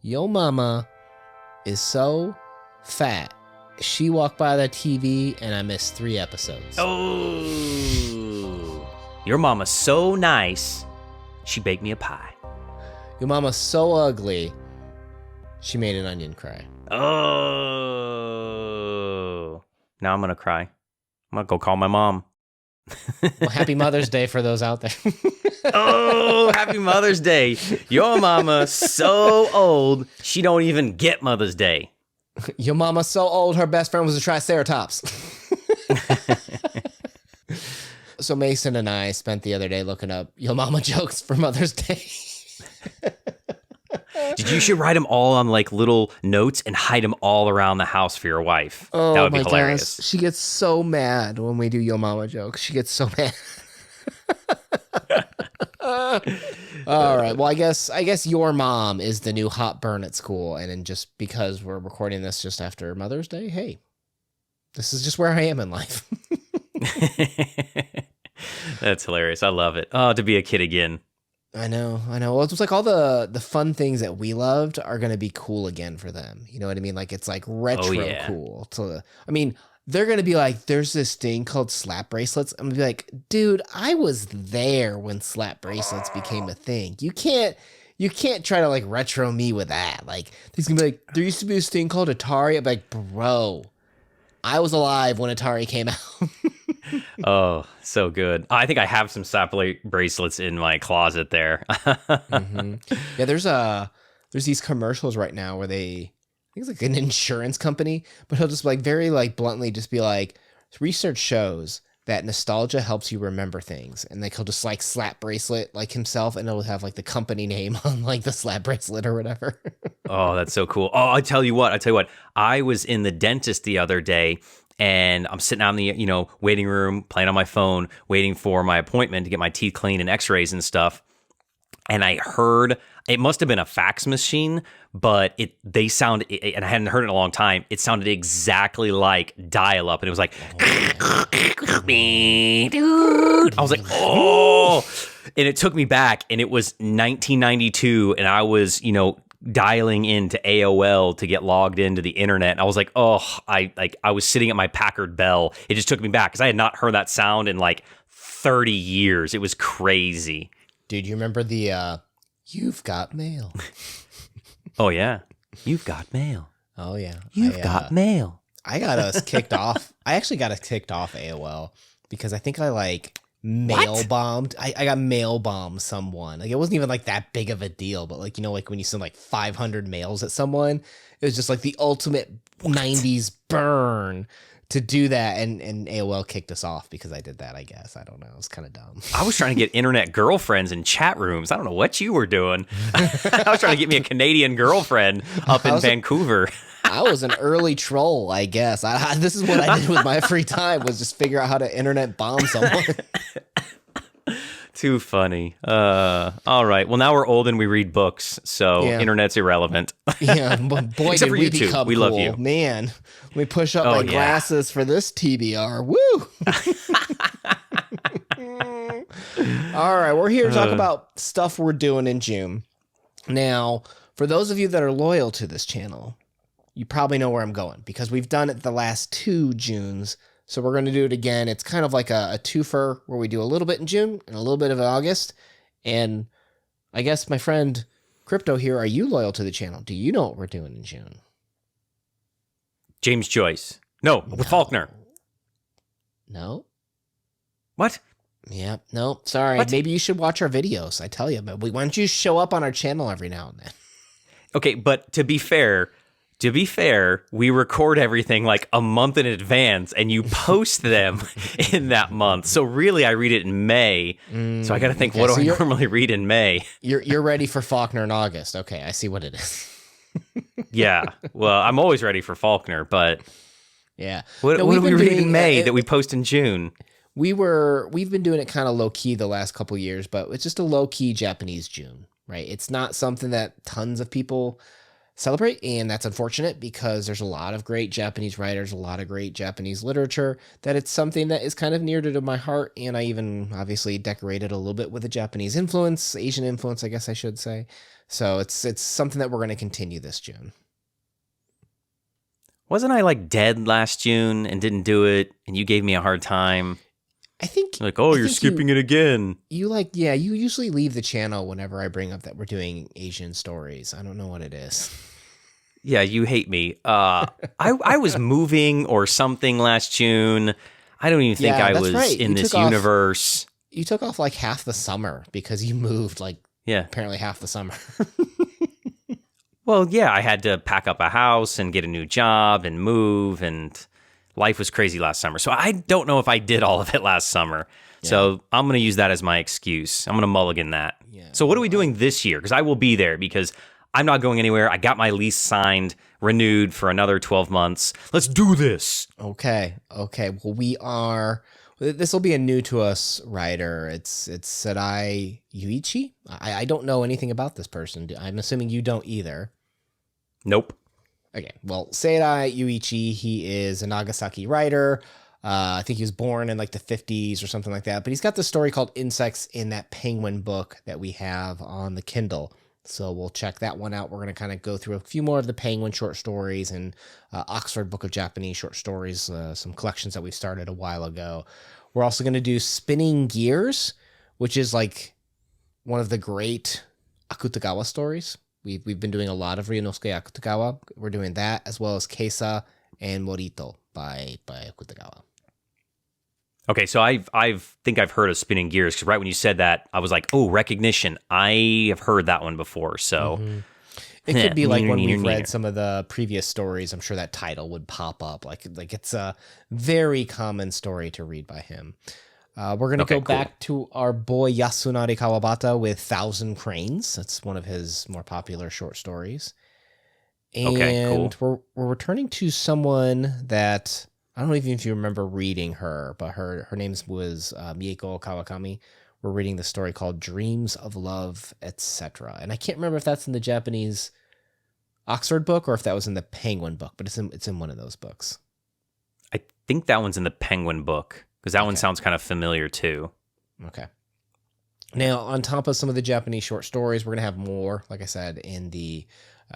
Yo mama is so fat. She walked by the TV and I missed 3 episodes. Oh, your mama's so nice. She baked me a pie. Your mama's so ugly. She made an onion cry. Oh, now I'm gonna cry. I'm gonna go call my mom. Well, happy Mother's Day for those out there. Oh, happy Mother's Day. Your mama so old, she don't even get Mother's Day. Your mama's so old, her best friend was a Triceratops. So Mason and I spent the other day looking up Yo Mama jokes for Mother's Day. You should write them all on like little notes and hide them all around the house for your wife. Oh, that would be my hilarious. gosh. She gets so mad when we do Yo Mama jokes. She gets so mad. All right. Well, I guess your mom is the new hot burn at school. And then just because we're recording this just after Mother's Day, hey, this is just where I am in life. That's hilarious. I love it. Oh, to be a kid again. I know. Well, it's just like all the fun things that we loved are going to be cool again for them. You know what I mean? Like it's like retro cool. They're going to be like, there's this thing called slap bracelets. I'm going to be like, dude, I was there when slap bracelets became a thing. You can't try to like retro me with that. Like he's going to be like, there used to be this thing called Atari. I'm like, bro, I was alive when Atari came out. Oh, so good. I think I have some slap bracelets in my closet there. Mm-hmm. Yeah, there's these commercials right now where I think it's like an insurance company, but he'll just like very like bluntly just be like, research shows that nostalgia helps you remember things, and like he'll just like slap bracelet like himself, and it'll have like the company name on like the slap bracelet or whatever. Oh, that's so cool. Oh, I tell you what. I was in the dentist the other day. And I'm sitting out in the, waiting room, playing on my phone, waiting for my appointment to get my teeth cleaned and x-rays and stuff. And I heard, it must have been a fax machine, but and I hadn't heard it in a long time. It sounded exactly like dial-up. And it was like, dude. I was like, oh. And it took me back. And it was 1992. And I was, dialing into AOL to get logged into the internet. And I was like, oh, I was sitting at my Packard Bell. It just took me back because I had not heard that sound in like 30 years. It was crazy. Dude, you remember the You've Got Mail? Oh, yeah. You've got mail. Oh, yeah. You've got mail. I got us kicked off. I actually got us kicked off AOL because I think I like mail bombed. I got mail bombed someone. Like it wasn't even like that big of a deal, but like, like when you send like 500 mails at someone, it was just like the ultimate 90s burn to do that. And AOL kicked us off because I did that, I guess. I don't know. It was kind of dumb. I was trying to get internet girlfriends in chat rooms. I don't know what you were doing. I was trying to get me a Canadian girlfriend up in Vancouver. I was an early troll, I guess. This is what I did with my free time, was just figure out how to internet bomb someone. Too funny. All right. Well, now we're old and we read books, so internet's irrelevant. Yeah, but boy, did we become we cool. Love you. Man, let me push up my glasses for this TBR. Woo! All right, we're here to talk about stuff we're doing in June. Now, for those of you that are loyal to this channel, you probably know where I'm going because we've done it the last 2 Junes. So we're going to do it again. It's kind of like a twofer where we do a little bit in June and a little bit of August. And I guess my friend Crypto here, are you loyal to the channel? Do you know what we're doing in June? James Joyce. No, with Faulkner. No. What? Yeah, no, sorry. What? Maybe you should watch our videos. I tell you, but why don't you show up on our channel every now and then? Okay, but to be fair, we record everything like a month in advance and you post them in that month. So really I read it in May. So I got to think, what do I normally read in May? You're ready for Faulkner in August. Okay, I see what it is. Yeah. Well, I'm always ready for Faulkner, but yeah. What do we read in May that we post in June? We've been doing it kind of low key the last couple years, but it's just a low key Japanese June, right? It's not something that tons of people celebrate, and that's unfortunate because there's a lot of great Japanese writers, a lot of great Japanese literature, that it's something that is kind of near to my heart, and I even obviously decorated a little bit with a Japanese influence, Asian influence, I guess I should say. So it's something that we're going to continue this June. Wasn't I like dead last June and didn't do it, and you gave me a hard time? I think like, oh, you're skipping it again. You you usually leave the channel whenever I bring up that we're doing Asian stories. I don't know what it is. Yeah, you hate me. I was moving or something last June. I don't even think I was in this universe. You took off like half the summer because you moved apparently half the summer. Well, yeah, I had to pack up a house and get a new job and move, and life was crazy last summer. So I don't know if I did all of it last summer. Yeah. So I'm going to use that as my excuse. I'm going to mulligan that. Yeah. So what are we doing this year? Because I will be there because I'm not going anywhere. I got my lease signed, renewed for another 12 months. Let's do this. Okay. Well, this will be a new to us writer. It's Serai Yuichi. I don't know anything about this person. I'm assuming you don't either. Nope. Okay. Well, Serai Yuichi, he is a Nagasaki writer. I think he was born in like the 50s or something like that. But he's got this story called Insects in that Penguin book that we have on the Kindle. So we'll check that one out. We're going to kind of go through a few more of the Penguin short stories and Oxford Book of Japanese Short Stories, some collections that we started a while ago. We're also going to do Spinning Gears, which is like one of the great Akutagawa stories. We've been doing a lot of Ryunosuke Akutagawa. We're doing that as well as Keisa and Morito by Akutagawa. Okay, so I think I've heard of Spinning Gears because right when you said that, I was like, oh, recognition. I have heard that one before, so... Mm-hmm. It could be like when we've read some of the previous stories, I'm sure that title would pop up. Like it's a very common story to read by him. We're going to go back to our boy Yasunari Kawabata with 1,000 Cranes. That's one of his more popular short stories. And we're returning to someone that... I don't know even if you remember reading her, but her name was Mieko Kawakami. We're reading the story called Dreams of Love, etc. And I can't remember if that's in the Japanese Oxford book or if that was in the Penguin book, but it's in one of those books. I think that one's in the Penguin book because that one sounds kind of familiar too. Okay. Now, on top of some of the Japanese short stories, we're going to have more, like I said, in the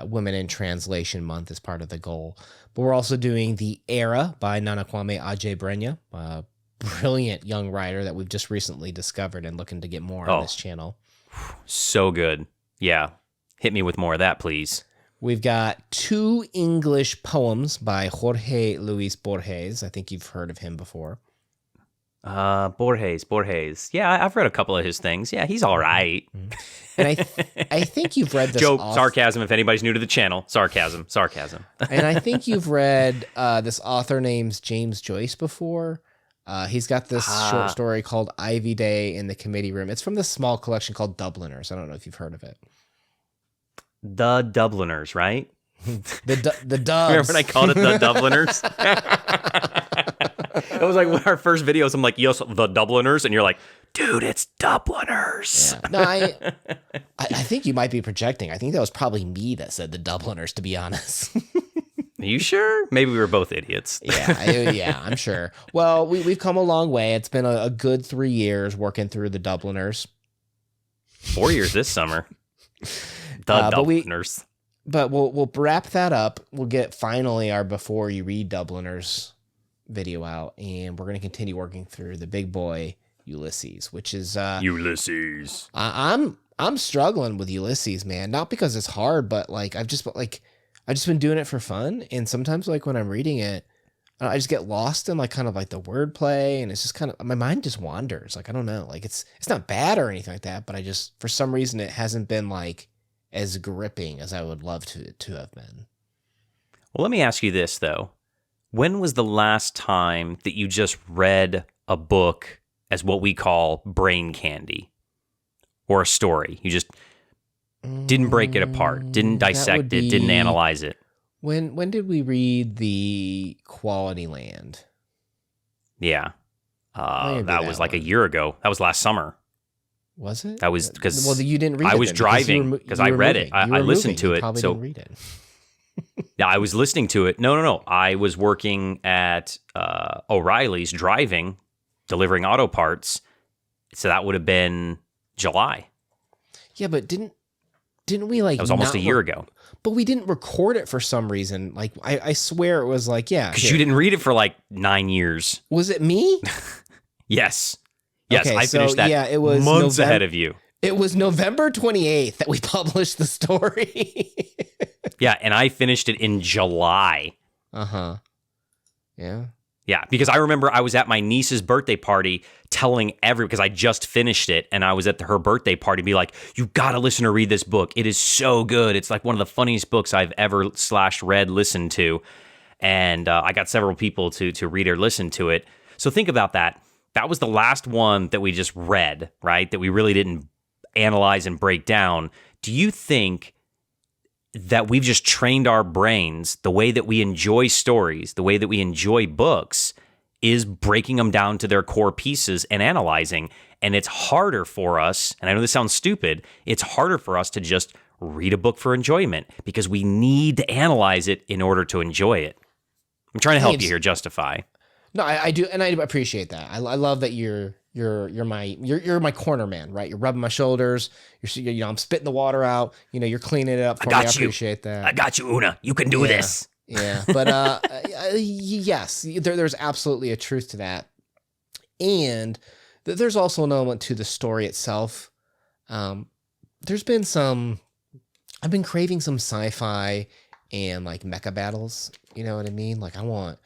Women in Translation Month as part of the goal. But we're also doing The Era by Nanakwame Ajay Brenya, a brilliant young writer that we've just recently discovered and looking to get more on this channel. So good. Yeah. Hit me with more of that, please. We've got 2 English poems by Jorge Luis Borges. I think you've heard of him before. Borges. Yeah, I've read a couple of his things. Yeah, he's all right. And I think you've read this. Joke, sarcasm. If anybody's new to the channel, sarcasm. And I think you've read this author named James Joyce before. He's got this short story called Ivy Day in the Committee Room. It's from this small collection called Dubliners. I don't know if you've heard of it. The Dubliners, right? the Dubs. Remember when I called it the Dubliners? It was like one of our first videos. I'm like, yes, the Dubliners. And you're like, dude, it's Dubliners. Yeah. No, I think you might be projecting. I think that was probably me that said the Dubliners, to be honest. Are you sure? Maybe we were both idiots. Yeah, I'm sure. Well, we've come a long way. It's been a good 3 years working through the Dubliners. 4 years this summer. The Dubliners. But we'll wrap that up. We'll get finally our Before You Read Dubliners video out, and we're going to continue working through the big boy Ulysses, which is Ulysses. I'm struggling with Ulysses, man. Not because it's hard, but I've just been doing it for fun, and sometimes when I'm reading it, I just get lost in kind of the wordplay, and it's just kind of my mind just wanders. I don't know, it's not bad or anything like that, but I just for some reason it hasn't been as gripping as I would love to have been. Well, let me ask you this though. When was the last time that you just read a book as what we call brain candy or a story? You just didn't break it apart, didn't dissect it, didn't analyze it. When did we read the Quality Land? Yeah. That was a year ago. That was last summer. Was it? That was because you didn't read it. I was driving because I read it. I listened to it. Probably didn't read it. Yeah, I was listening to it. No. I was working at O'Reilly's driving, delivering auto parts. So that would have been July. Yeah, but didn't didn't we like That was almost a year ago. But we didn't record it for some reason. Like I swear it was like, yeah. Because you didn't read it for like 9 years. Was it me? Yes. Yes, okay, I finished that it was months ahead of you. It was November 28th that we published the story. Yeah, and I finished it in July. Uh-huh. Yeah. Yeah, because I remember I was at my niece's birthday party telling because I just finished it, and I was at her birthday party be like, you got to listen or read this book. It is so good. It's like one of the funniest books I've ever /read, listened to. And I got several people to read or listen to it. So think about that. That was the last one that we just read, right? That we really didn't analyze and break down. Do you think that we've just trained our brains, the way that we enjoy stories, the way that we enjoy books, is breaking them down to their core pieces and analyzing? And it's harder for us, and I know this sounds stupid, it's harder for us to just read a book for enjoyment because we need to analyze it in order to enjoy it. I'm trying to help you here, Justify. No, I do, and I appreciate that. I love that you're my corner man, right? You're rubbing my shoulders. I'm spitting the water out. You're cleaning it up for me. I appreciate that. I got you, Una. You can do this. Yeah, but yes, there's absolutely a truth to that, and there's also an element to the story itself. There's been I've been craving some sci-fi and like mecha battles. You know what I mean? Like I want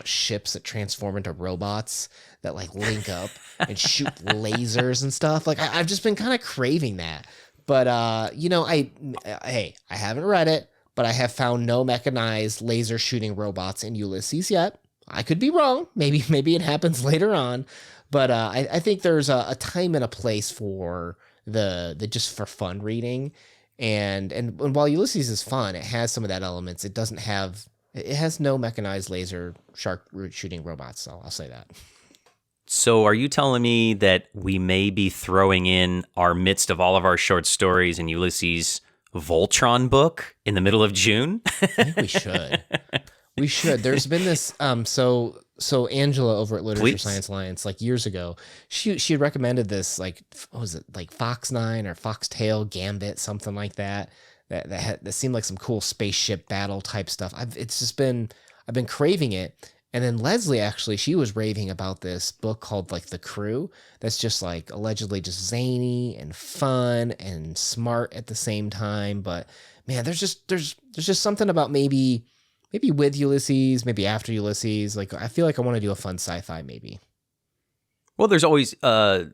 ships that transform into robots that like link up and shoot lasers and stuff. Like I've just been kind of craving that. But I haven't read it, but I have found no mechanized laser shooting robots in Ulysses yet. I could be wrong. Maybe it happens later on. But I think there's a time and a place for the just for fun reading. And while Ulysses is fun, it has some of that elements. It has no mechanized laser shark shooting robots, so I'll say that. So are you telling me that we may be throwing in our midst of all of our short stories in Ulysses' Voltron book in the middle of June? I think we should. We should. There's been this so Angela over at Literature Science Alliance, like years ago, she had recommended this, like, what was it, like Fox 9 or Foxtail Gambit, something like that. That seemed like some cool spaceship battle type stuff. I've been craving it. And then Leslie, actually, she was raving about this book called like The Crew. That's just like allegedly just zany and fun and smart at the same time. But man, there's just something about maybe with Ulysses, maybe after Ulysses. Like I feel like I want to do a fun sci-fi maybe. Well, there's always there's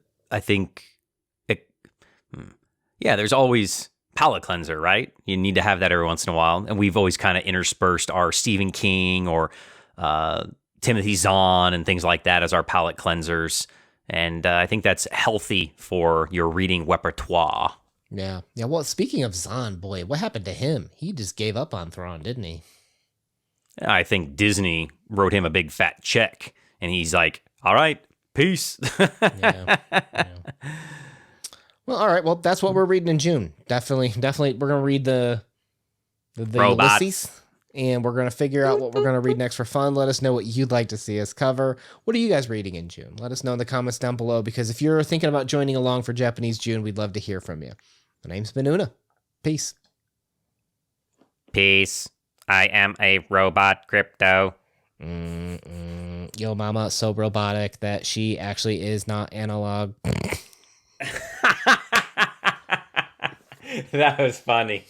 always palate cleanser, right? You need to have that every once in a while. And we've always kind of interspersed our Stephen King or Timothy Zahn and things like that as our palate cleansers. And I think that's healthy for your reading repertoire. Yeah. Yeah. Well, speaking of Zahn, boy, what happened to him? He just gave up on Thrawn, didn't he? I think Disney wrote him a big fat check and he's like, all right, peace. Yeah. Well, all right. Well, that's what we're reading in June. Definitely. We're going to read the Ulysses, and we're going to figure out what we're going to read next for fun. Let us know what you'd like to see us cover. What are you guys reading in June? Let us know in the comments down below, because if you're thinking about joining along for Japanese June, we'd love to hear from you. My name's been Una. Peace. Peace. I am a robot, Crypto. Yo, mama, so robotic that she actually is not analog. That was funny.